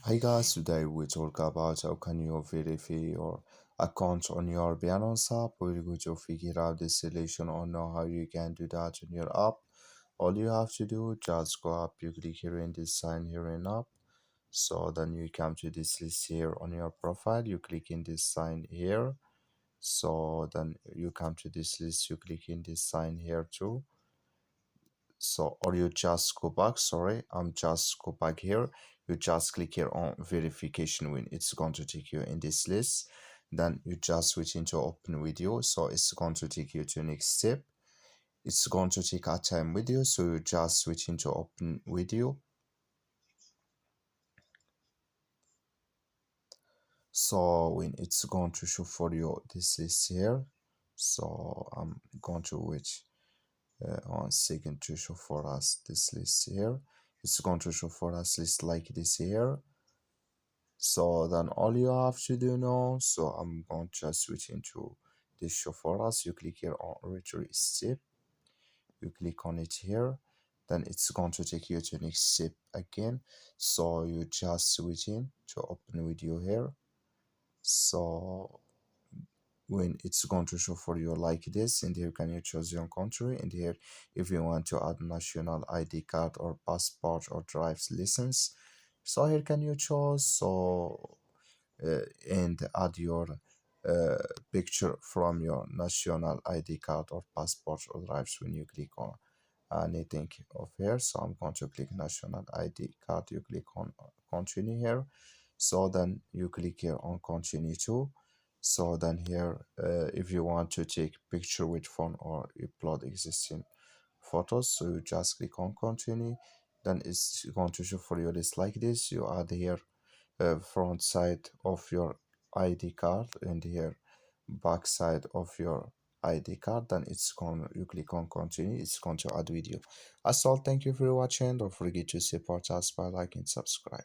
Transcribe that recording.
Hi guys, today we talk about how can you verify your account on your Binance app. We're going to figure out the solution or know how you can do that on your app. All you have to do, just go up, you click here in this sign here in app. So then you come to this list here on your profile, you click in this sign here. So then you come to this list, you click in this sign here too. So or you just go back, sorry, I'm just go back here, you just click here on verification when it's going to take you in this list. Then you just switch into open video, so it's going to take you to next step. It's going to take a time video, so you just switch into open video. So when it's going to show for you this list here, so I'm going to wait 1 second to show for us this list here. It's going to show for us list like this here. So then all you have to do now, so I'm going to just switch into this show for us. You click here on retrieve step, you click on it here, then it's going to take you to next step again. So you just switch in to open video here. So when it's going to show for you like this, and here can you choose your country, and here if you want to add national ID card or passport or driver's license, so here can you choose. So and add your uh, picture from your national ID card or passport or drives when you click on anything of here. So I'm going to click national ID card, you click on continue here. So then you click here on continue too. So then here if you want to take picture with phone or upload existing photos, so you just click on continue. Then it's going to show for you this like this. You add here front side of your ID card and here back side of your ID card. Then it's going, you click on continue, it's going to add video. As all, thank you for watching. Don't forget to support us by liking, subscribe.